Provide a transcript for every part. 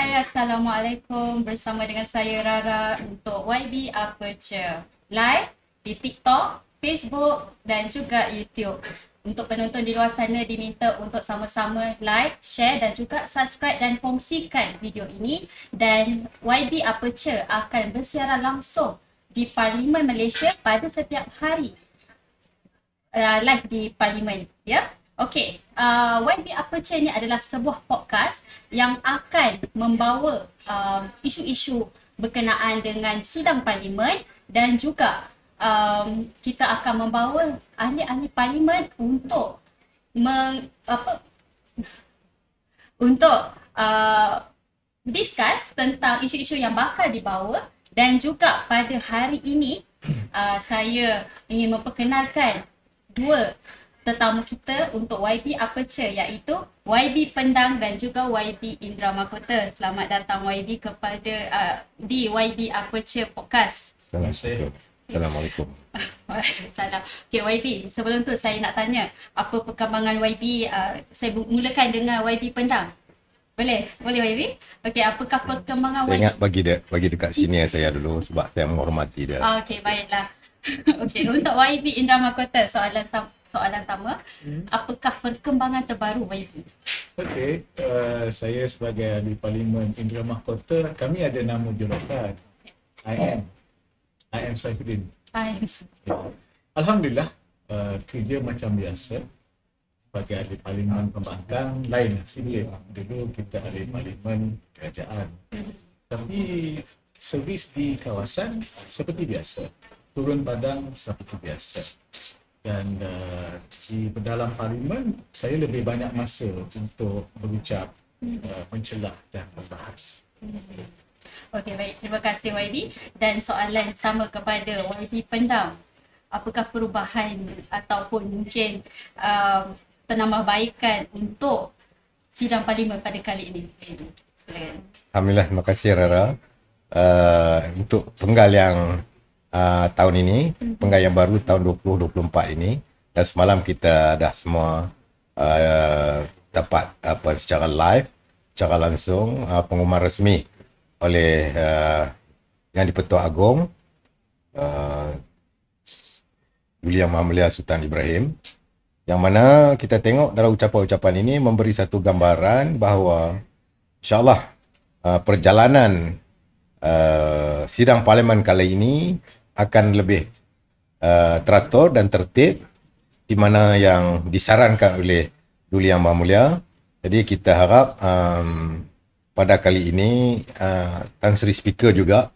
Hai, Assalamualaikum. Bersama dengan saya Rara untuk YB Aperture live di TikTok, Facebook dan juga YouTube. Untuk penonton di luar sana diminta untuk sama-sama like, share dan juga subscribe dan kongsikan video ini. Dan YB Aperture akan bersiaran langsung di Parlimen Malaysia pada setiap hari. Live di Parlimen, ya. Okey, YB Aperture ni adalah sebuah podcast yang akan membawa isu-isu berkenaan dengan sidang parlimen dan juga kita akan membawa ahli-ahli parlimen untuk discuss tentang isu-isu yang bakal dibawa. Dan juga pada hari ini saya ingin memperkenalkan dua tetamu kita untuk YB Aperture, iaitu YB Pendang dan juga YB Indra Mahkota. Selamat datang YB kepada di YB Aperture Podcast. Assalamualaikum. Waalaikumsalam. Okay YB, sebelum tu saya nak tanya apa perkembangan YB. Saya mulakan dengan YB Pendang. Boleh? Boleh YB? Okay, apakah perkembangan Saya YB? ingat bagi dekat sini saya dulu sebab saya menghormati dia. Okay, baiklah. Okay, untuk YB Indra Mahkota, soalan sama. Apakah perkembangan terbaru YB? Okey, saya sebagai ahli parlimen Indra Mahkota, kami ada nama julukan I am Saifuddin. Ya. Alhamdulillah, kerja macam biasa sebagai ahli parlimen pembangkang lain sikit. Dulu kita ahli parlimen kerajaan. Tapi servis di kawasan seperti biasa. Turun padang seperti biasa. Dan di dalam parlimen saya lebih banyak masa untuk berucap, mencelah dan membahas. Okey, baik. Terima kasih YB. Dan soalan sama kepada YB Pendang. Apakah perubahan ataupun mungkin penambahbaikan untuk sidang parlimen pada kali ini? Silakan. Alhamdulillah, terima kasih Rara. Untuk penggal yang tahun ini, penggal yang baru tahun 2024 ini, dan semalam kita dah semua dapat secara live, secara langsung pengumuman resmi oleh Yang di-Pertuan Agong Duli Yang Maha Mulia Sultan Ibrahim, yang mana kita tengok dalam ucapan-ucapan ini memberi satu gambaran bahawa insyaAllah perjalanan sidang parlimen kali ini akan lebih teratur dan tertib, di mana yang disarankan oleh Duli Yang Maha Mulia. Jadi kita harap pada kali ini Tan Sri Speaker juga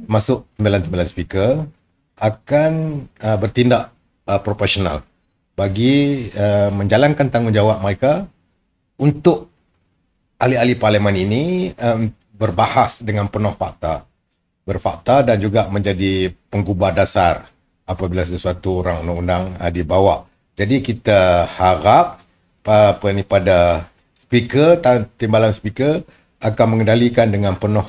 masuk 99 speaker akan bertindak profesional bagi menjalankan tanggungjawab mereka untuk ahli-ahli parlimen ini berbahas dengan penuh berfakta dan juga menjadi penggubah dasar apabila sesuatu orang undang-undang dibawa. Jadi kita harap pada speaker, timbalan speaker akan mengendalikan dengan penuh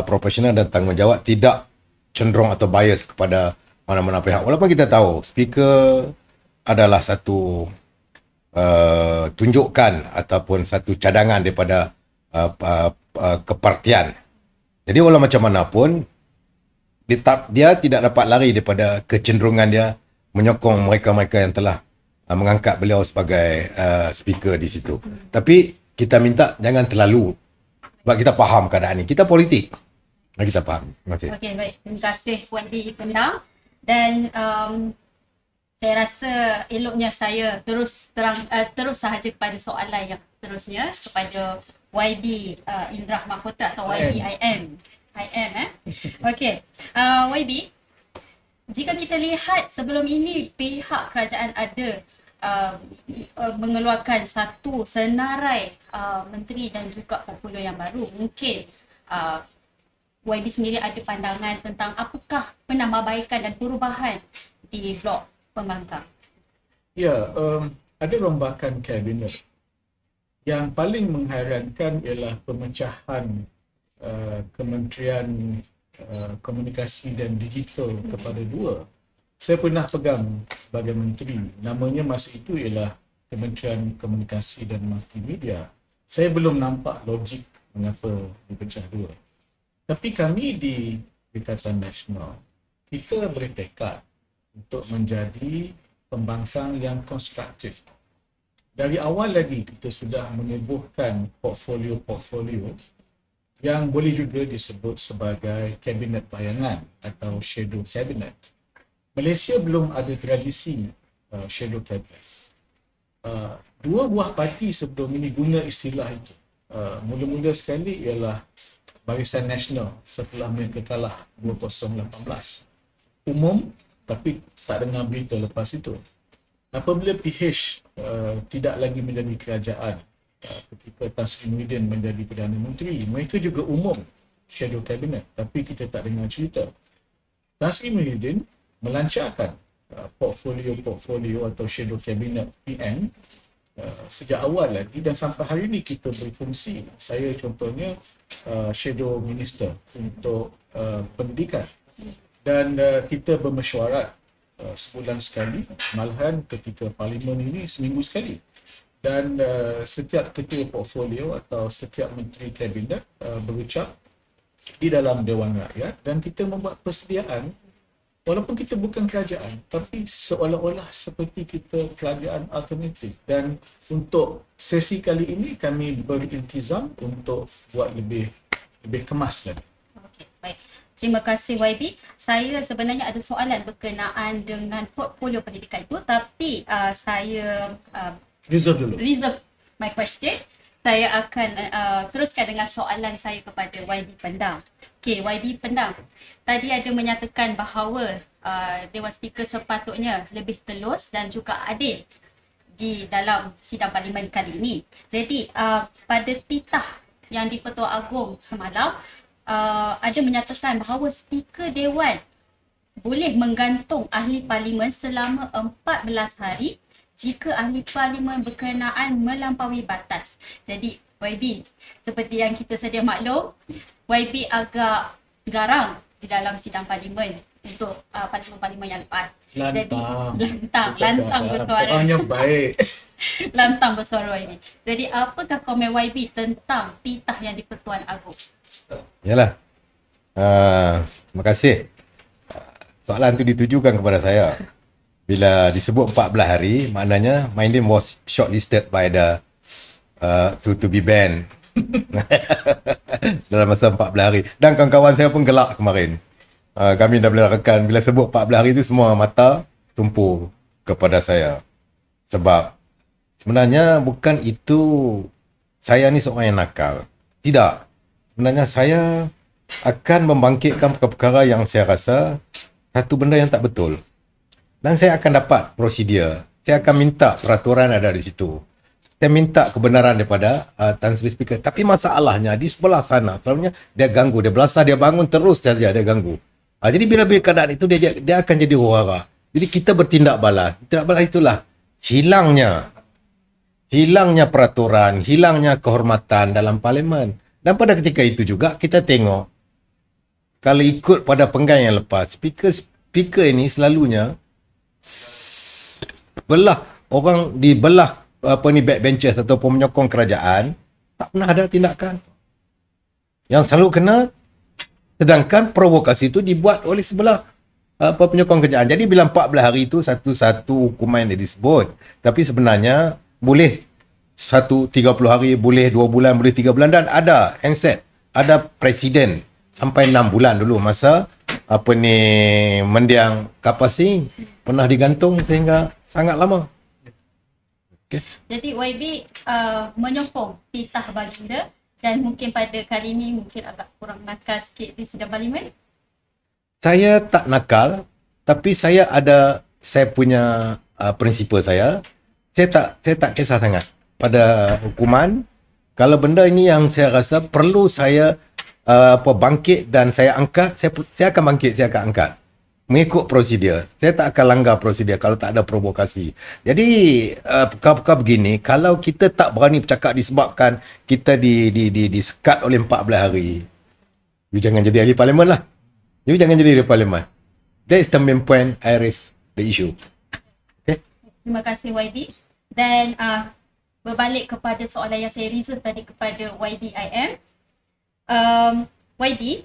profesional dan tanggungjawab, tidak cenderung atau bias kepada mana-mana pihak. Walaupun kita tahu speaker adalah satu tunjukkan ataupun satu cadangan daripada kepartian. Jadi walau macam mana pun, dia tidak dapat lari daripada kecenderungan dia menyokong mereka-mereka yang telah mengangkat beliau sebagai speaker di situ. Tapi kita minta jangan terlalu, sebab kita faham keadaan ini. Kita politik. Kita faham. Terima kasih. Okey, baik. Terima kasih YB Pendang. Dan saya rasa eloknya saya terus sahaja kepada soalan yang seterusnya kepada YB Indra Mahkota atau YB IM. Okey. YB, jika kita lihat sebelum ini pihak kerajaan ada mengeluarkan satu senarai menteri dan juga portfolio yang baru. Mungkin YB sendiri ada pandangan tentang apakah penambahbaikan dan perubahan di blok pembangkang? Ya, ada rombakan kabinet. Yang paling mengherankan ialah pemecahan Kementerian Komunikasi dan Digital kepada dua. Saya pernah pegang sebagai menteri. Namanya masa itu ialah Kementerian Komunikasi dan Multimedia. Saya belum nampak logik mengapa dipecah dua. Tapi kami di Ikatan Nasional, kita bertekad untuk menjadi pembangkang yang konstruktif. Dari awal lagi kita sudah menubuhkan portfolio-portfolio yang boleh juga disebut sebagai kabinet bayangan atau shadow cabinet. Malaysia belum ada tradisi shadow cabinet. Dua buah parti sebelum ini guna istilah itu. Mula-mula sekali ialah Barisan Nasional setelah mereka kalah 2018. Umum, tapi tak dengar berita lepas itu. Apabila PH tidak lagi menjadi kerajaan, ketika Tan Sri Muhyiddin menjadi Perdana Menteri, mereka juga umum shadow cabinet, tapi kita tak dengar cerita. Tan Sri Muhyiddin melancarkan portfolio atau shadow cabinet PM sejak awal lagi, dan sampai hari ini kita berfungsi. Saya contohnya shadow minister untuk pendidikan, dan kita bermesyuarat sebulan sekali, malahan ketika parlimen ini seminggu sekali. Dan setiap ketua portfolio atau setiap menteri kabinet berucap di dalam Dewan Rakyat, dan kita membuat persediaan walaupun kita bukan kerajaan, tapi seolah-olah seperti kita kerajaan alternatif. Dan untuk sesi kali ini kami berintizam untuk buat lebih kemas lagi. Okey, baik. Terima kasih YB. Saya sebenarnya ada soalan berkenaan dengan portfolio pendidikan itu, tapi saya Reserve my question. Saya akan teruskan dengan soalan saya kepada YB Pendang. Okey, YB Pendang. Tadi ada menyatakan bahawa Dewan Speaker sepatutnya lebih telus dan juga adil di dalam sidang parlimen kali ini. Jadi pada titah yang di-Pertua Agong semalam, ada menyatakan bahawa Speaker Dewan boleh menggantung ahli parlimen selama 14 hari jika ahli parlimen berkenaan melampaui batas. Jadi YB, seperti yang kita sedia maklum, YB agak garang di dalam sidang parlimen untuk parlimen-parlimen yang lepas. Lantang bersuara. Orangnya baik. Lantang bersuara YB. Jadi apakah komen YB tentang titah yang di-Pertuan Agong? Yalah. Terima kasih. Soalan tu ditujukan kepada saya. Bila disebut 14 hari, maknanya my name was shortlisted by the to be banned dalam masa 14 hari. Dan kawan-kawan saya pun gelak kemarin. Kami dah boleh rekan bila sebut 14 hari tu semua mata tumpu kepada saya. Sebab sebenarnya bukan itu saya ni seorang yang nakal. Tidak. Sebenarnya saya akan membangkitkan perkara-perkara yang saya rasa satu benda yang tak betul. Dan saya akan dapat prosedur. Saya akan minta peraturan ada di situ. Saya minta kebenaran daripada Tan Sri Speaker. Tapi masalahnya di sebelah sana, selalunya dia ganggu, dia belasah, dia bangun terus saja dia ganggu. Jadi bila keadaan itu dia akan jadi huru-hara. Jadi kita bertindak balas. Tindak balas itulah hilangnya peraturan, hilangnya kehormatan dalam parlimen. Dan pada ketika itu juga kita tengok kalau ikut pada penggan yang lepas, speaker ini selalunya orang dibelah backbenchers ataupun menyokong kerajaan, tak pernah ada tindakan. Yang selalu kena, sedangkan provokasi itu dibuat oleh sebelah penyokong kerajaan. Jadi bila 14 hari itu satu hukuman yang disebut, tapi sebenarnya boleh 30 hari, boleh 2 bulan, boleh 3 bulan, dan ada handset, ada presiden sampai 6 bulan dulu masa mendiang Kapasing pernah digantung sehingga sangat lama. Okay. Jadi YB menyokong titah baginda, dan mungkin pada kali ini mungkin agak kurang nakal sikit di sidang parlimen. Saya tak nakal, tapi saya punya prinsipal saya. Saya tak kisah sangat pada hukuman. Kalau benda ini yang saya rasa perlu saya bangkit dan saya angkat, saya akan bangkit, saya akan angkat. Mengikut prosedur. Saya tak akan langgar prosedur kalau tak ada provokasi. Jadi perkara-perkara begini, kalau kita tak berani bercakap disebabkan kita disekat oleh 14 hari, you jangan jadi ahli parlimen lah. You jangan jadi ahli parlimen. That is the main point I raise the issue. Okay? Terima kasih YB. Dan berbalik kepada soalan yang saya reserve tadi kepada YBIM, YB,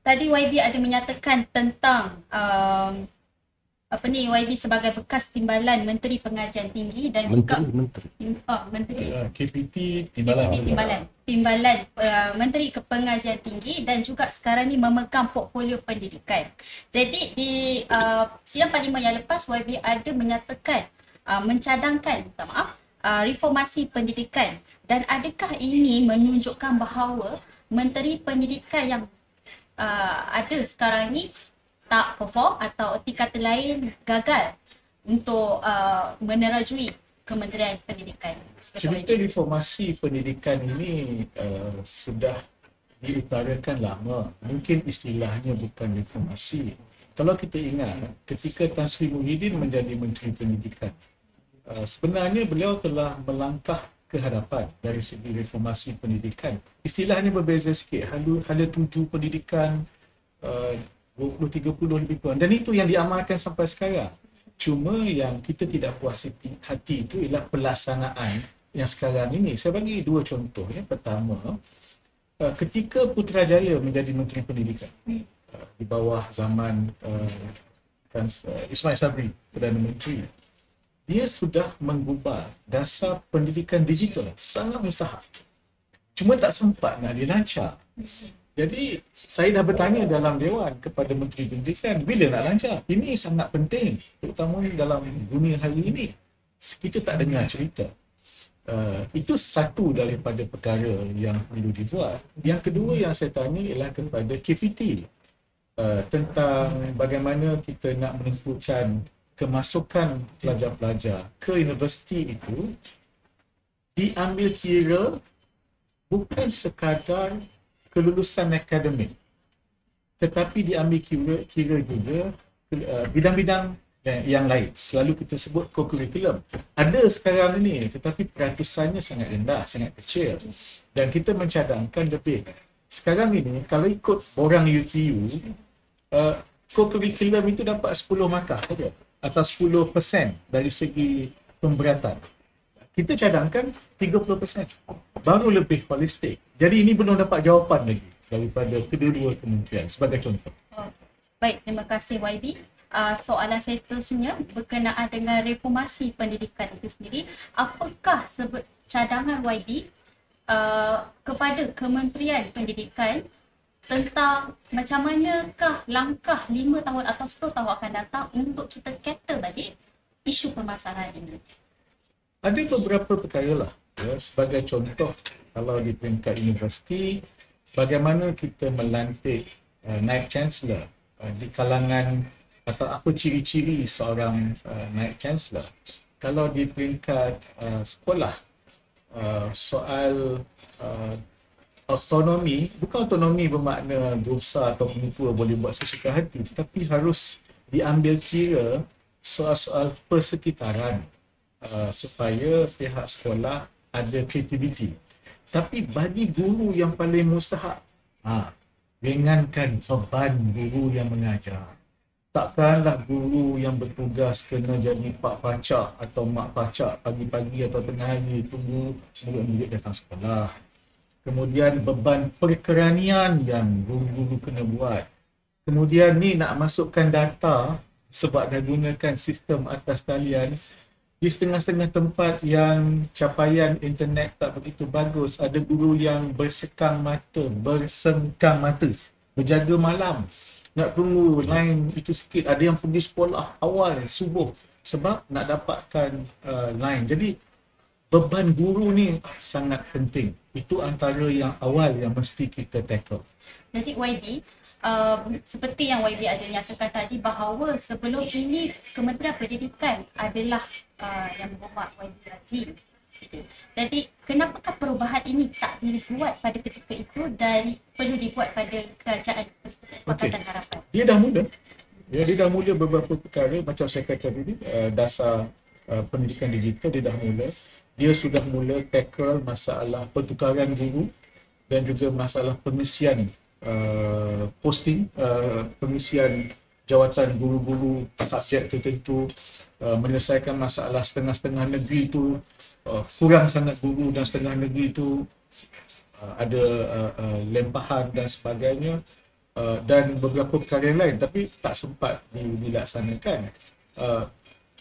tadi YB ada menyatakan tentang YB sebagai bekas timbalan Menteri Pengajian Tinggi dan Menteri KPT timbalan Menteri Pengajian Tinggi dan juga sekarang ni memegang portfolio pendidikan. Jadi di sidang parlimen yang lepas YB ada menyatakan mencadangkan reformasi pendidikan, dan adakah ini menunjukkan bahawa Menteri Pendidikan yang ada sekarang ni tak perform atau erti kata lain gagal untuk menerajui Kementerian Pendidikan? Cerita reformasi pendidikan ini sudah diutarakan lama. Mungkin istilahnya bukan reformasi. Kalau kita ingat, ketika Tan Sri Muhyiddin menjadi Menteri Pendidikan, sebenarnya beliau telah melangkah ke hadapan dari segi reformasi pendidikan. Istilahnya berbeza sikit. Hala tuju pendidikan 20-30 lebih kurang. Dan itu yang diamalkan sampai sekarang. Cuma yang kita tidak puas hati itu ialah pelaksanaan yang sekarang ini. Saya bagi dua contoh. Yang pertama, ketika Putrajaya menjadi Menteri Pendidikan di bawah zaman Ismail Sabri, Perdana Menteri, dia sudah mengubah dasar pendidikan digital. Sangat mustahak. Cuma tak sempat nak dilancar. Jadi saya dah bertanya dalam Dewan kepada Menteri Pendidikan, bila nak lancar? Ini sangat penting, terutama dalam dunia hari ini. Kita tak dengar cerita. Itu satu daripada perkara yang perlu dibuat. Yang kedua yang saya tanya ialah kepada KPT, tentang bagaimana kita nak menentukan kemasukan pelajar-pelajar ke universiti itu diambil kira bukan sekadar kelulusan akademik, tetapi diambil kira juga bidang-bidang yang lain. Selalu kita sebut co-curriculum. Ada sekarang ini, tetapi peratusannya sangat rendah, sangat kecil. Dan kita mencadangkan lebih. Sekarang ini, kalau ikut orang UTU, co-curriculum itu dapat 10 markah saja, atau 10% dari segi pemberatan. Kita cadangkan 30%, baru lebih holistik. Jadi ini belum dapat jawapan lagi daripada kedua-dua kementerian, sebagai contoh. Baik, terima kasih YB. Soalan saya terusnya berkenaan dengan reformasi pendidikan itu sendiri. Apakah cadangan YB kepada Kementerian Pendidikan tentang macam manakah langkah 5 tahun atau 10 tahun akan datang untuk kita cater balik isu permasalahan ini? Ada beberapa perkara lah. Ya, sebagai contoh, kalau di peringkat universiti, bagaimana kita melantik naib chancellor di kalangan, atau apa ciri-ciri seorang naib chancellor. Kalau di peringkat sekolah, soal autonomi, bukan autonomi bermakna dosa atau penipu boleh buat sesuka hati, tetapi harus diambil kira soal-soal persekitaran supaya pihak sekolah ada kreativiti. Tapi bagi guru yang paling mustahak, ringankan beban guru yang mengajar. Takkanlah guru yang bertugas kena jadi pak pacak atau mak pacak pagi-pagi atau tengah hari tunggu murid-murid datang sekolah. Kemudian beban perkeranian yang guru-guru kena buat. Kemudian ni nak masukkan data sebab dah gunakan sistem atas talian. Di setengah-setengah tempat yang capaian internet tak begitu bagus, ada guru yang bersengkang mata, berjaga malam. Nak tunggu line itu sikit, ada yang pergi sekolah awal subuh sebab nak dapatkan line. Jadi beban guru ni sangat penting. Itu antara yang awal yang mesti kita tackle. Jadi YB, seperti yang YB ada nyatakan tadi bahawa sebelum ini Kementerian Pendidikan adalah yang berhormat YB Razif. Jadi kenapakah perubahan ini tak dibuat pada ketika itu dan perlu dibuat pada kerajaan Pakatan Harapan? Dia dah mula beberapa perkara macam saya kata tadi, dasar pendidikan digital dia dah mula. Dia sudah mula tackle masalah pertukaran guru dan juga masalah pengisian posting, pengisian jawatan guru-guru subjek tertentu, menyelesaikan masalah setengah-setengah negeri itu kurang sangat guru dan setengah negeri itu ada lempahan dan sebagainya, dan beberapa perkara yang lain, tapi tak sempat dilaksanakan.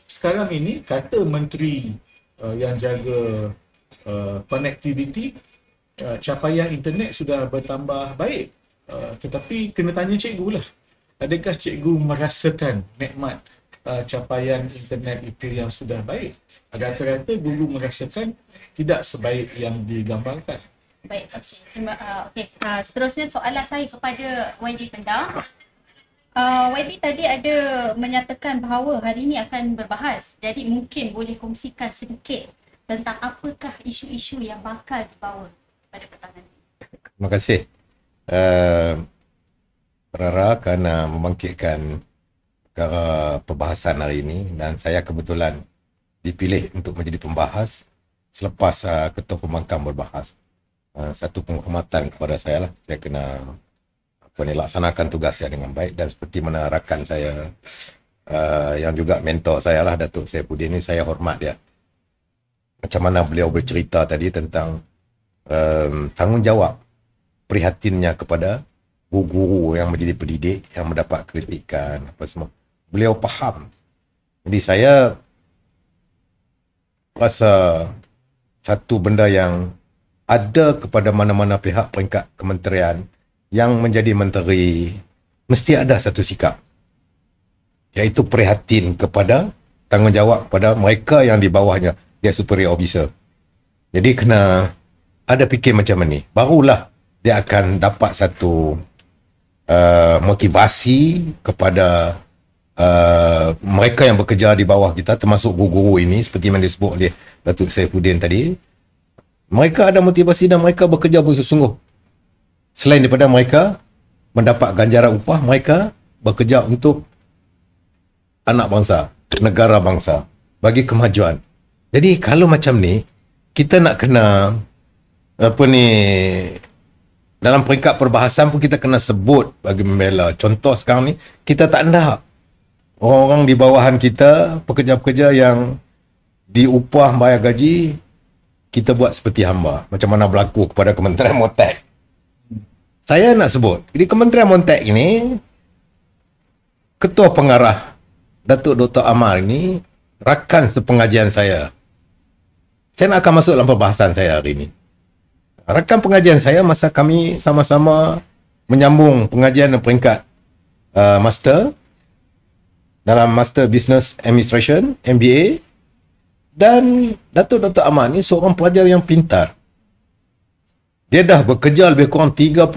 Sekarang ini kata menteri yang jaga connectivity, capaian internet sudah bertambah baik, tetapi kena tanya cikgu lah, adakah cikgu merasakan nikmat capaian internet itu yang sudah baik? Rata-rata guru merasakan tidak sebaik yang digambarkan. Baik, okey. Seterusnya soalan saya kepada YB Pendang. YB tadi ada menyatakan bahawa hari ini akan berbahas. Jadi mungkin boleh kongsikan sedikit tentang apakah isu-isu yang bakal dibawa pada petang nanti. Terima kasih Rara kerana membangkitkan perkara perbahasan hari ini, dan saya kebetulan dipilih untuk menjadi pembahas selepas Ketua Pembangkang berbahas. Satu penghormatan kepada saya lah. Saya kena laksanakan tugas saya dengan baik, dan seperti mana rakan saya yang juga mentor saya lah, Datuk Saifuddin ni, saya hormat dia. Macam mana beliau bercerita tadi tentang tanggungjawab prihatinnya kepada guru-guru yang menjadi pendidik, yang mendapat kritikan apa semua. Beliau faham. Jadi saya rasa satu benda yang ada kepada mana-mana pihak peringkat kementerian yang menjadi menteri, mesti ada satu sikap, iaitu prihatin kepada tanggungjawab pada mereka yang di bawahnya, dia superior officer. Jadi kena ada fikir macam ni, barulah dia akan dapat satu motivasi kepada mereka yang bekerja di bawah kita, termasuk guru-guru ini, seperti yang disebut oleh Datuk Saifuddin tadi. Mereka ada motivasi dan mereka bekerja bersungguh. Selain daripada mereka mendapat ganjaran upah, mereka bekerja untuk anak bangsa, negara bangsa, bagi kemajuan. Jadi kalau macam ni, kita nak kena dalam peringkat perbahasan pun kita kena sebut bagi membela. Contoh sekarang ni, kita tak nak orang-orang di bawahan kita, pekerja-pekerja yang diupah bayar gaji, kita buat seperti hamba. Macam mana berlaku kepada Kementerian Montek. Saya nak sebut, di Kementerian Montek ini, Ketua Pengarah Datuk Dr. Amar ini rakan sepengajian saya. Saya nak akan masuk dalam perbahasan saya hari ini. Rakan pengajian saya masa kami sama-sama menyambung pengajian peringkat master dalam Master Business Administration, MBA. Dan Datuk Dr. Amar ni seorang pelajar yang pintar. Dia dah bekerja lebih kurang 30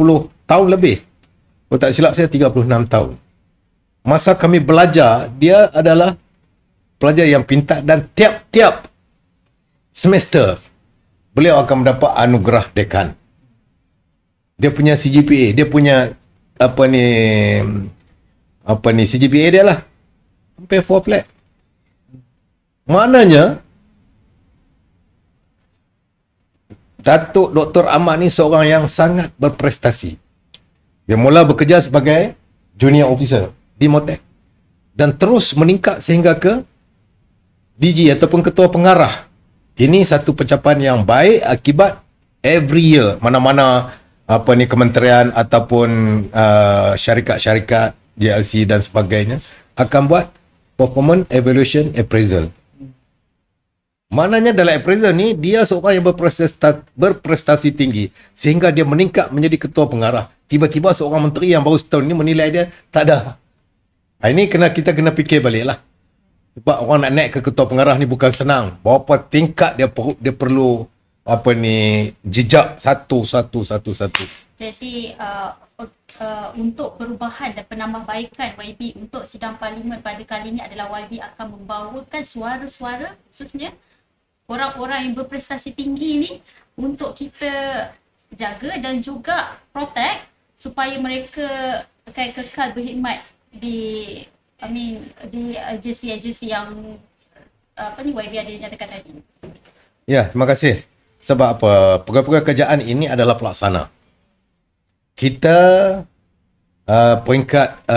tahun lebih. Kalau tak silap saya 36 tahun. Masa kami belajar, dia adalah pelajar yang pintar, dan tiap-tiap semester beliau akan mendapat anugerah dekan. Dia punya CGPA, dia punya CGPA dia lah hampir 4 flat. Maknanya Datuk Dr. Ahmad ni seorang yang sangat berprestasi. Dia mula bekerja sebagai junior officer di Motek dan terus meningkat sehingga ke DG ataupun ketua pengarah. Ini satu pencapaian yang baik akibat every year mana-mana kementerian ataupun syarikat-syarikat JLC dan sebagainya akan buat performance evaluation appraisal. Maknanya dalam appraisal ni, dia seorang yang berprestasi tinggi sehingga dia meningkat menjadi ketua pengarah. Tiba-tiba seorang menteri yang baru setahun ni menilai dia tak ada. Ini kita kena fikir balik lah. Sebab orang nak naik ke ketua pengarah ni bukan senang. Berapa tingkat dia perlu jejak satu. Jadi untuk perubahan dan penambahbaikan YB untuk sidang parlimen pada kali ini adalah YB akan membawakan suara-suara khususnya orang-orang yang berprestasi tinggi ni untuk kita jaga dan juga protect supaya mereka kekal berkhidmat di agensi-agensi yang YB ada nyatakan tadi. Ya, terima kasih. Sebab apa? Program-program kerjaan ini adalah pelaksana. Kita peringkat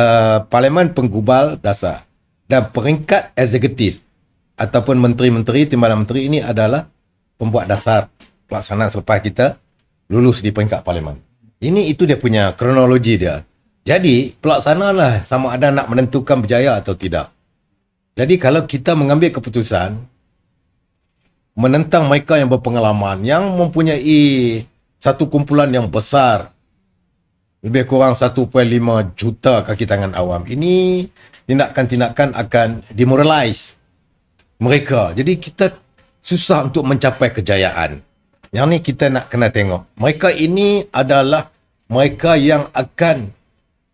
Parlimen Penggubal Dasar dan peringkat eksekutif ataupun menteri-menteri, timbalan menteri ini adalah pembuat dasar pelaksanaan selepas kita lulus di peringkat parlimen. Itu dia punya kronologi dia. Jadi pelaksanalah sama ada nak menentukan berjaya atau tidak. Jadi kalau kita mengambil keputusan menentang mereka yang berpengalaman, yang mempunyai satu kumpulan yang besar, lebih kurang 1.5 juta kaki tangan awam, ini tindakan-tindakan akan demoralize mereka. Jadi kita susah untuk mencapai kejayaan. Yang ni kita nak kena tengok. Mereka ini adalah mereka yang akan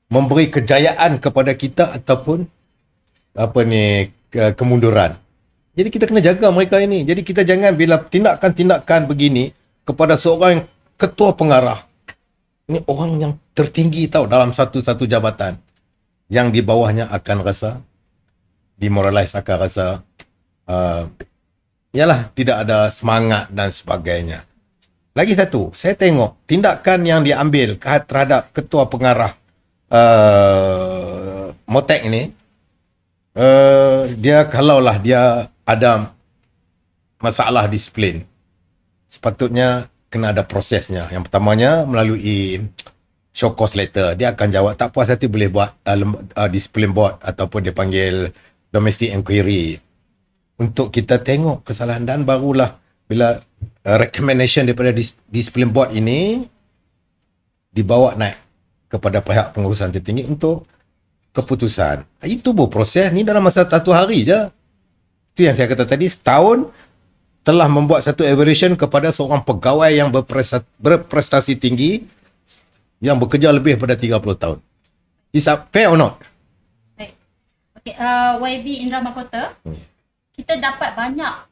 memberi kejayaan kepada kita ataupun kemunduran. Jadi kita kena jaga mereka ini. Jadi kita jangan bila tindakan-tindakan begini kepada seorang ketua pengarah. Ini orang yang tertinggi tahu dalam satu jabatan. Yang di bawahnya akan rasa demoralize, akan rasa tidak ada semangat dan sebagainya. Lagi satu, saya tengok tindakan yang diambil terhadap ketua pengarah Motek ini, dia kalaulah dia ada masalah disiplin, sepatutnya kena ada prosesnya. Yang pertamanya melalui show cause letter, dia akan jawab. Tak puas hati boleh buat discipline board ataupun dia panggil domestic inquiry untuk kita tengok kesalahan, dan barulah bila recommendation daripada discipline board ini dibawa naik kepada pihak pengurusan tertinggi untuk keputusan. Itu berproses ni dalam masa 1 hari je. Itu yang saya kata tadi, setahun telah membuat satu evaluation kepada seorang pegawai yang berprestasi tinggi yang bekerja lebih daripada 30 tahun. Is that fair or not? Baik. Okay, YB Indra Mahkota, kita dapat banyak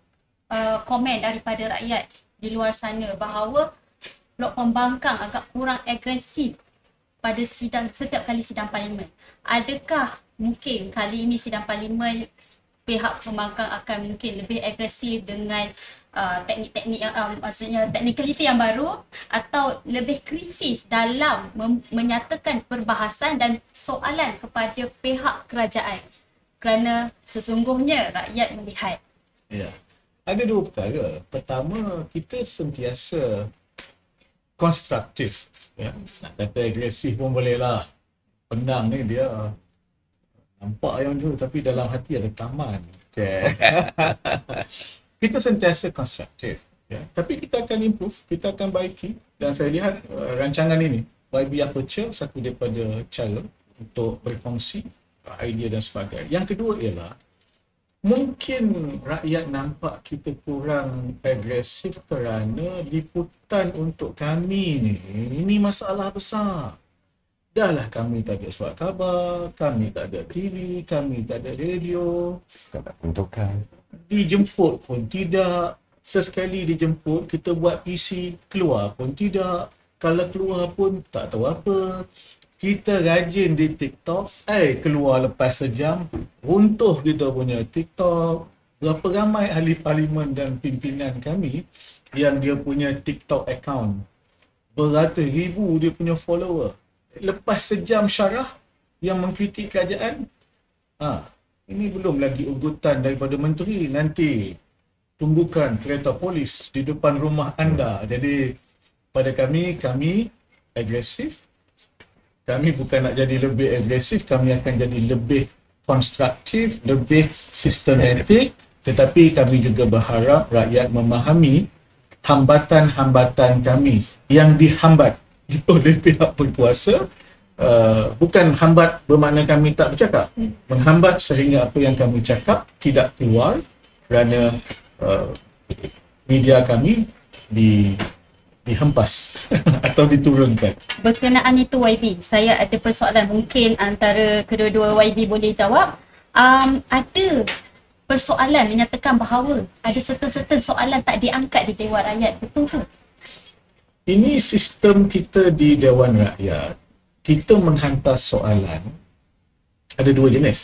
komen daripada rakyat di luar sana bahawa Blok Pembangkang agak kurang agresif pada setiap kali sidang parlimen. Adakah mungkin kali ini sidang parlimen pihak Pembangkang akan mungkin lebih agresif dengan teknik-teknik yang maksudnya technicality yang baru, atau lebih krisis dalam menyatakan perbahasan dan soalan kepada pihak kerajaan? Kerana sesungguhnya rakyat melihat. Ya. Ada dua perkara. Pertama, kita sentiasa konstruktif. Ya. Nak kata agresif pun boleh lah. Penang ni dia nampak yang tu, tapi dalam hati ada taman. Kita sentiasa konstruktif. Ya. Tapi kita akan improve, kita akan baiki. Dan saya lihat rancangan ini, YB Aperture, satu daripada cara untuk berkongsi idea dan sebagainya. Yang kedua ialah, mungkin rakyat nampak kita kurang agresif kerana liputan untuk kami ni, ini masalah besar. Dahlah kami tak ada surat khabar, kami tak ada TV, kami tak ada radio, tak ada peruntukan. Dijemput pun tidak. Sesekali dijemput, kita buat PC, keluar pun tidak. Kalau keluar pun tak tahu apa. Kita rajin di TikTok, keluar lepas sejam, runtuh kita punya TikTok. Berapa ramai ahli parlimen dan pimpinan kami yang dia punya TikTok account, beratus ribu dia punya follower. Lepas sejam syarah yang mengkritik kerajaan, ini belum lagi ugutan daripada menteri, nanti tumbukan kereta polis di depan rumah anda. Jadi pada kami agresif. Kami bukan nak jadi lebih agresif, kami akan jadi lebih konstruktif, lebih sistematik, tetapi kami juga berharap rakyat memahami hambatan-hambatan kami yang dihambat oleh pihak berkuasa. Bukan hambat bermakna kami tak bercakap, menghambat sehingga apa yang kami cakap tidak keluar kerana media kami dihempas atau diturunkan. Berkenaan itu YB, saya ada persoalan, mungkin antara kedua-dua YB boleh jawab. Ada persoalan menyatakan bahawa ada certain soalan tak diangkat di Dewan Rakyat, betul ke? Ini sistem kita di Dewan Rakyat. Kita menghantar soalan, ada dua jenis.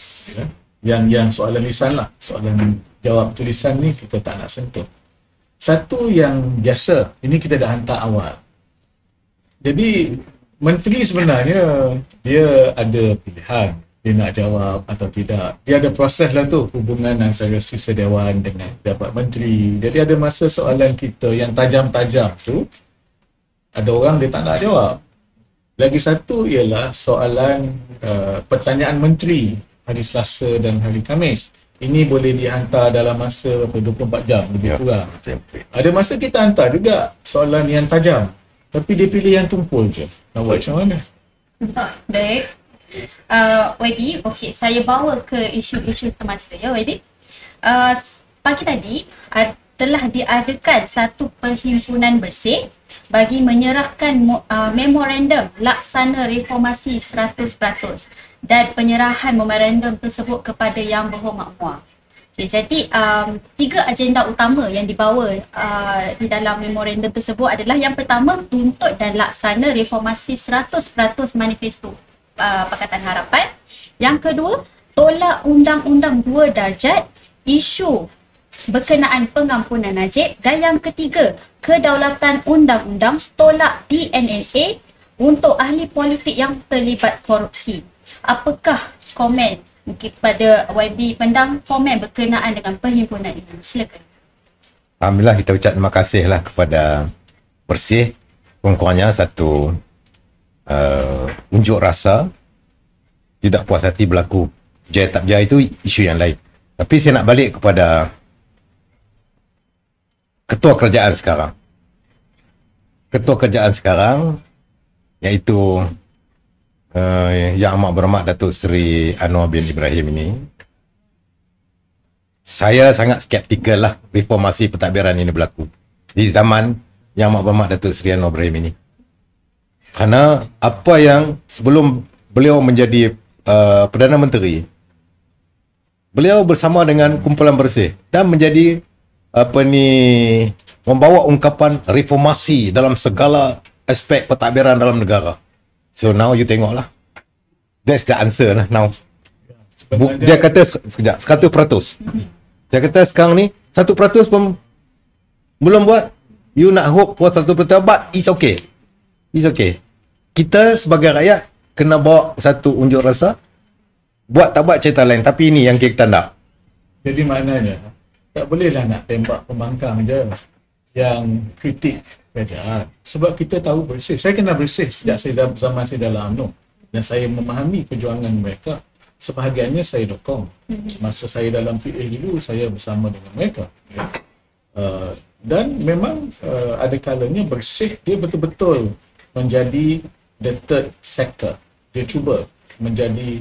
Yang soalan lisan lah, soalan jawab tulisan ni kita tak nak sentuh. Satu yang biasa, ini kita dah hantar awal. Jadi menteri sebenarnya dia ada pilihan, dia nak jawab atau tidak. Dia ada proses lah tu, hubungan antara sisa Dewan dengan pejabat menteri. Jadi ada masa soalan kita yang tajam-tajam tu Ada orang dia tak nak jawab. Lagi satu ialah soalan pertanyaan menteri hari Selasa dan hari Khamis. Ini boleh dihantar dalam masa 24 jam lebih kurang. Ada masa kita hantar juga soalan yang tajam, tapi dia pilih yang tumpul je. Nak buat macam mana? Baik. YB, okey, saya bawa ke isu-isu semasa ya YB. Pagi tadi telah diadakan satu perhimpunan bersih bagi menyerahkan memorandum laksana reformasi 100% dan penyerahan memorandum tersebut kepada Yang Berhormat Muar. Okay, jadi 3 agenda utama yang dibawa di dalam memorandum tersebut adalah yang pertama, tuntut dan laksana reformasi 100% manifesto Pakatan Harapan. Yang kedua, tolak Undang-Undang 2 Darjat, isu berkenaan pengampunan Najib. Dan yang ketiga, kedaulatan undang-undang, tolak DNNA untuk ahli politik yang terlibat korupsi. Apakah komen mungkin pada YB Pendang, komen berkenaan dengan perhimpunan ini? Silakan. Alhamdulillah, kita ucap terima kasih lah kepada Bersih. Kurang-kurangnya satu unjuk rasa tidak puas hati berlaku jaya tak jaya itu isu yang lain. Tapi saya nak balik kepada ketua kerajaan sekarang. Ketua kerajaan sekarang iaitu Yang Amat Berhormat Datuk Seri Anwar bin Ibrahim ini, saya sangat skeptikal lah reformasi pentadbiran ini berlaku di zaman Yang Amat Berhormat Datuk Seri Anwar Ibrahim ini. Kerana apa yang sebelum beliau menjadi Perdana Menteri, beliau bersama dengan kumpulan Bersih dan menjadi membawa ungkapan reformasi dalam segala aspek pentadbiran dalam negara. So now you tengoklah. That's the answer lah now. Dia kata sekejap 100%. Dia kata sekarang ni 1% pun belum buat. You nak hope for 100%, but it's okay. It's okay. Kita sebagai rakyat kena bawa satu unjuk rasa. Buat tak buat cerita lain, tapi ini yang kita nak. Jadi maknanya tak bolehlah nak tembak pembangkang je yang kritik kerajaan. Sebab kita tahu Bersih. Saya kenal Bersih sejak zaman saya dalam UMNO dan saya memahami perjuangan mereka. Sebahagiannya saya dokong. Masa saya dalam PA dulu, saya bersama dengan mereka. Dan memang ada kalanya Bersih dia betul-betul menjadi the third sector. Dia cuba menjadi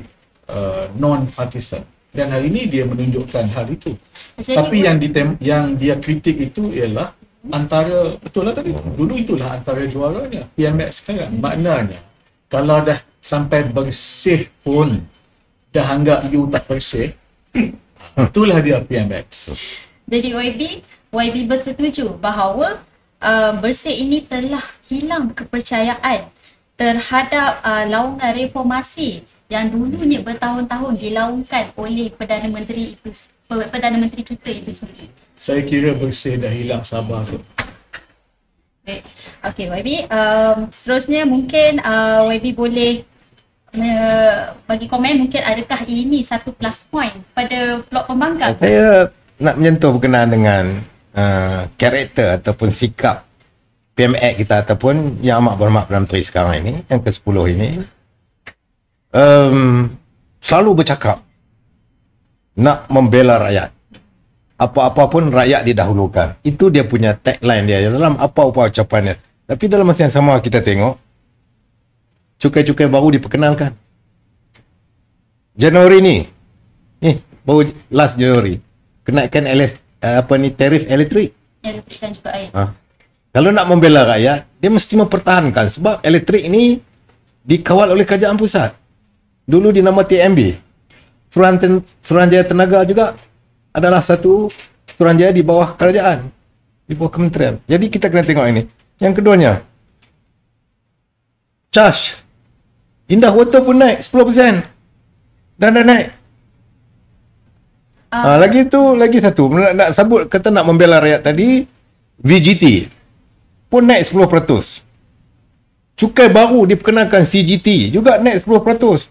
non-partisan. Dan hari ini dia menunjukkan hal itu. Tapi yang dia kritik itu ialah antara, betul lah tadi, dulu itulah antara juaranya PMX sekarang. Maknanya kalau dah sampai Bersih pun dah anggap you tak bersih, itulah dia PMX. Jadi YB bersetuju bahawa Bersih ini telah hilang kepercayaan terhadap laungan reformasi yang dulunya bertahun-tahun dilaungkan oleh Perdana Menteri kita itu sendiri. Saya kira Bersih dah hilang sabar tu. Baik. Okey YB, seterusnya mungkin YB boleh bagi komen, mungkin adakah ini satu plus point pada blok pembangkang? Saya nak menyentuh berkenaan dengan karakter ataupun sikap PMX kita ataupun Yang Amat Berhormat Perdana Menteri sekarang ini, yang ke-10 ini, selalu bercakap nak membela rakyat. Apa-apa pun rakyat didahulukan. Itu dia punya tagline dia dalam apa-apa ucapannya. Tapi dalam masa yang sama kita tengok cukai-cukai baru diperkenalkan. Januari ni baru last Januari kenaikan tarif elektrik. Elektrik dan juga air. Kalau nak membela rakyat, dia mesti mempertahankan sebab elektrik ni dikawal oleh kerajaan pusat. Dulu dinama TMB. Suruhanjaya Tenaga juga adalah satu suruhanjaya di bawah kerajaan, di bawah kementerian. Jadi kita kena tengok ini. Yang keduanya, charge Indah Water pun naik 10%. Dan dah naik. Lagi satu nak sebut kata nak membela rakyat tadi, VGT pun naik 10%. Cukai baru diperkenalkan CGT juga naik 10%.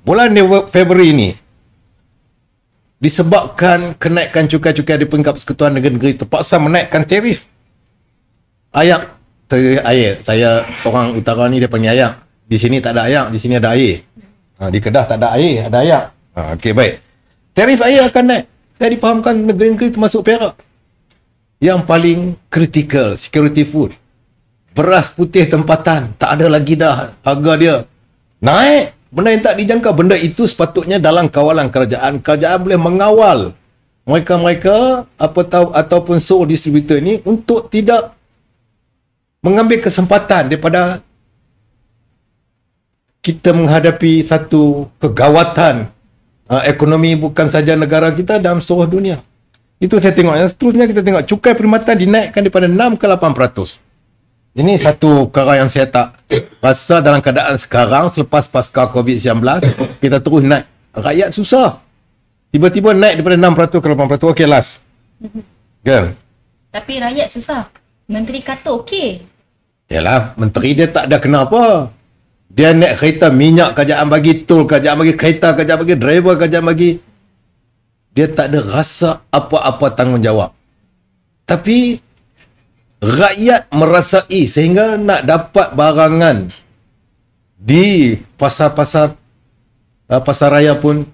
Bulan Februari ini disebabkan kenaikan cukai-cukai di peringkat Persekutuan Negeri-Negeri terpaksa menaikkan tarif. Ayat air. Saya orang utara ni dia panggil ayak. Di sini tak ada ayak, di sini ada air. Di Kedah tak ada air, ada ayak. Okey, baik. Tarif air akan naik. Saya dipahamkan negeri-negeri termasuk Perak. Yang paling kritikal, security food. Beras putih tempatan, tak ada lagi dah harga dia. Naik. Benda yang tak dijangka. Benda itu sepatutnya dalam kawalan kerajaan. Kerajaan boleh mengawal mereka-mereka ataupun sole distributor ni untuk tidak mengambil kesempatan daripada kita menghadapi satu kegawatan ekonomi bukan saja negara kita, dalam seluruh dunia. Itu saya tengok. Yang seterusnya kita tengok cukai perkhidmatan dinaikkan daripada 6 ke 8%. Ini satu perkara yang saya tak rasa dalam keadaan sekarang selepas pasca COVID-19 kita terus naik. Rakyat susah. Tiba-tiba naik daripada 6% ke 8%. Okey, last. Kan? Tapi rakyat susah. Menteri kata okey. Yalah, menteri dia tak ada kenapa. Dia naik kereta minyak, kerajaan bagi tol, kerajaan bagi kereta, kerajaan bagi driver, kerajaan bagi. Dia tak ada rasa apa-apa tanggungjawab. Tapi rakyat merasai sehingga nak dapat barangan di pasar-pasar pasar raya pun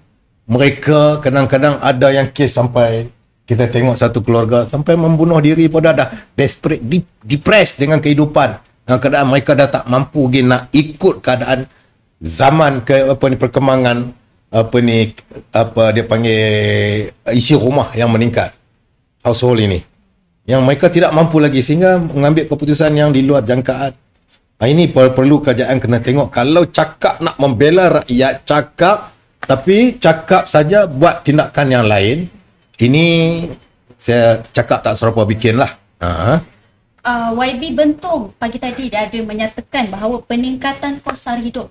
mereka kadang-kadang ada yang kes sampai kita tengok satu keluarga sampai membunuh diri pada dah desperate, depressed dengan kehidupan. Dalam keadaan mereka dah tak mampu lagi nak ikut keadaan zaman perkembangan dia panggil isi rumah yang meningkat, household ini. Yang mereka tidak mampu lagi sehingga mengambil keputusan yang di luar jangkaan. Ini perlu kerajaan kena tengok. Kalau cakap nak membela rakyat, cakap, tapi cakap saja buat tindakan yang lain. Ini saya cakap tak serupa bikin lah. YB Bentong pagi tadi dia ada menyatakan bahawa peningkatan kos sara hidup,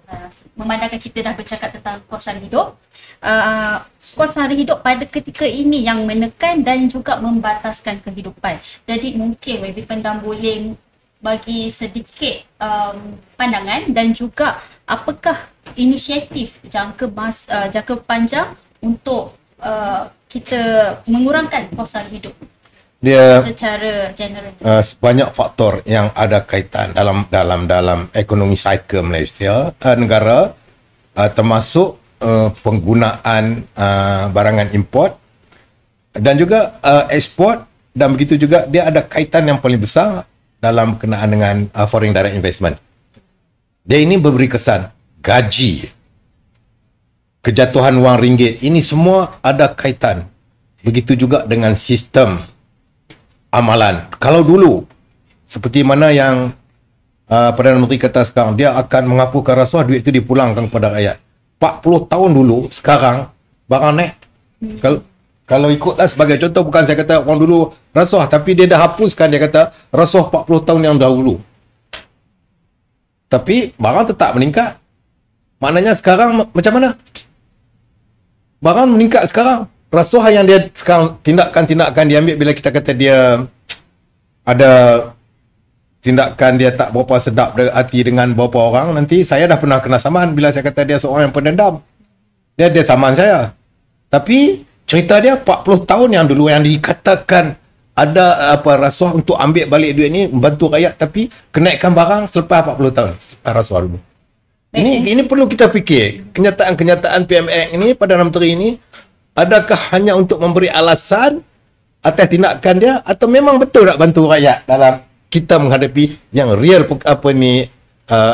memandangkan kita dah bercakap tentang kos sara hidup, kos sara hidup pada ketika ini yang menekan dan juga membataskan kehidupan. Jadi mungkin YB Pendam boleh bagi sedikit pandangan dan juga apakah inisiatif jangka panjang untuk kita mengurangkan kos sara hidup dia secara general. Banyak faktor yang ada kaitan dalam ekonomi cycle Malaysia negara, termasuk penggunaan barangan import dan juga ekspor, dan begitu juga dia ada kaitan yang paling besar dalam kenaan dengan foreign direct investment. Dia ini memberi kesan gaji, kejatuhan wang ringgit, ini semua ada kaitan. Begitu juga dengan sistem amalan. Kalau dulu seperti mana yang Perdana Menteri kata sekarang, dia akan menghapuskan rasuah, duit itu dipulangkan kepada rakyat. 40 tahun dulu, sekarang barang naik. Kalau ikutlah sebagai contoh, bukan saya kata orang dulu rasuah, tapi dia dah hapuskan, dia kata rasuah 40 tahun yang dahulu. Tapi barang tetap meningkat. Maknanya sekarang macam mana? Barang meningkat sekarang. Rasuah yang dia sekarang tindakan diambil bila kita kata dia ada tindakan dia tak berapa sedap hati dengan beberapa orang, nanti saya dah pernah kena saman bila saya kata dia seorang yang pendendam. Dia saman saya. Tapi cerita dia 40 tahun yang dulu yang dikatakan ada rasuah untuk ambil balik duit ni, membantu rakyat, tapi kenaikan barang selepas 40 tahun rasuah dulu. Ini perlu kita fikir. Kenyataan-kenyataan PMX ini, Perdana Menteri ini, adakah hanya untuk memberi alasan atas tindakan dia, atau memang betul nak bantu rakyat dalam kita menghadapi yang real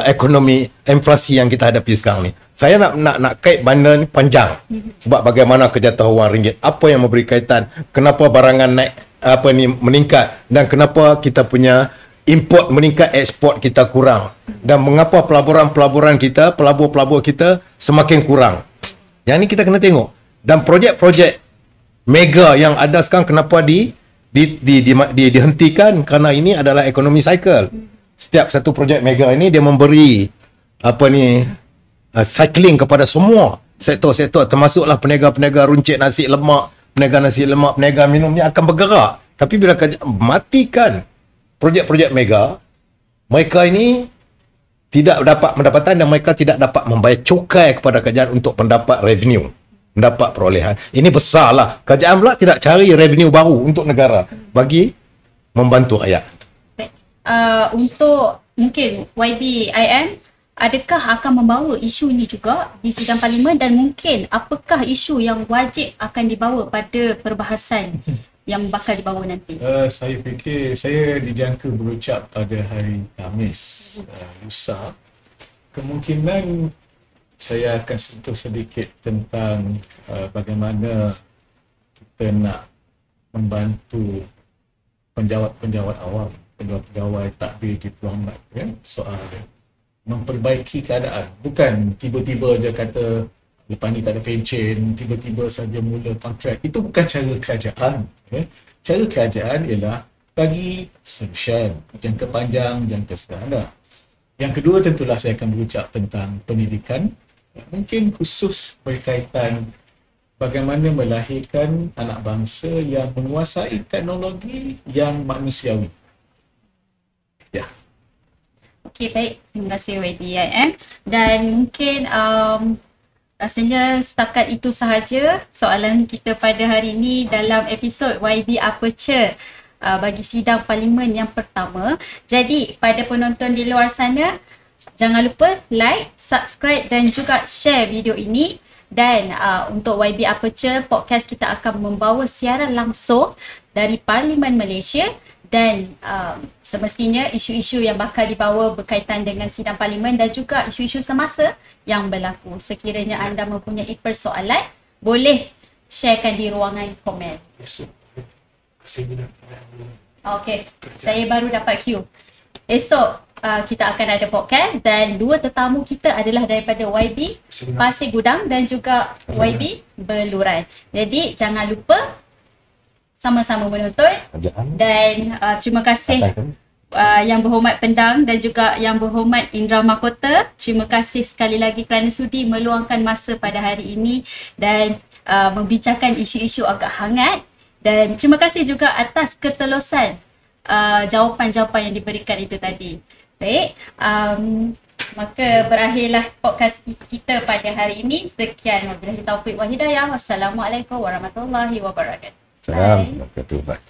ekonomi inflasi yang kita hadapi sekarang ni. Saya nak kait benda ni panjang, sebab bagaimana kejatuhan wang ringgit, apa yang memberi kaitan, kenapa barangan naik meningkat, dan kenapa kita punya import meningkat, ekspor kita kurang, dan mengapa pelaburan kita semakin kurang. Yang ni kita kena tengok. Dan projek-projek mega yang ada sekarang kenapa dihentikan, kerana ini adalah ekonomi cycle. Setiap satu projek mega ini dia memberi cycling kepada semua sektor-sektor, termasuklah peniaga-peniaga runcit nasi lemak, peniaga minum ni akan bergerak. Tapi bila matikan projek-projek mega, mereka ini tidak dapat pendapatan dan mereka tidak dapat membayar cukai kepada kerajaan untuk mendapat revenue, mendapat perolehan. Ini besarlah. Kerajaan pula tidak cari revenue baru untuk negara bagi membantu rakyat. untuk mungkin YBIM, adakah akan membawa isu ni juga di sidang parlimen dan mungkin apakah isu yang wajib akan dibawa pada perbahasan yang bakal dibawa nanti? Saya fikir saya dijangka berucap pada hari Khamis lusa. Kemungkinan saya akan sentuh sedikit tentang bagaimana kita nak membantu penjawat-penjawat awam, pegawai takbir diplomat, soal memperbaiki keadaan. Bukan tiba-tiba je kata lepas ni tak ada pencen, tiba-tiba saja mula kontrak. Itu bukan cara kerajaan. Cara kerajaan ialah bagi solution jangka panjang, jangka sedang. Yang kedua, tentulah saya akan berucap tentang pendidikan, mungkin khusus berkaitan bagaimana melahirkan anak bangsa yang menguasai teknologi yang manusiawi. Ya. Okey, baik. Terima kasih YBIM. Dan mungkin rasanya setakat itu sahaja soalan kita pada hari ini dalam episod YB Aperture bagi sidang parlimen yang pertama. Jadi pada penonton di luar sana, jangan lupa like, subscribe dan juga share video ini. Dan untuk YB Aperture, podcast kita akan membawa siaran langsung dari Parlimen Malaysia. Dan semestinya isu-isu yang bakal dibawa berkaitan dengan sidang parlimen dan juga isu-isu semasa yang berlaku. Sekiranya anda mempunyai persoalan, boleh sharekan di ruangan komen. Okey, saya baru dapat cue. Esok kita akan ada podcast dan dua tetamu kita adalah daripada YB Pasir Gudang dan juga YB Beluran. Jadi jangan lupa sama-sama menonton dan terima kasih Yang Berhormat Pendang dan juga Yang Berhormat Indra Mahkota. Terima kasih sekali lagi kerana sudi meluangkan masa pada hari ini dan membincangkan isu-isu agak hangat. Dan terima kasih juga atas ketelusan jawapan-jawapan yang diberikan itu tadi. Baik, maka berakhirlah podcast kita pada hari ini. Sekian, wabillahi taufiq wal hidayah. Wassalamualaikum warahmatullahi wabarakatuh. Assalamualaikum warahmatullahi wabarakatuh.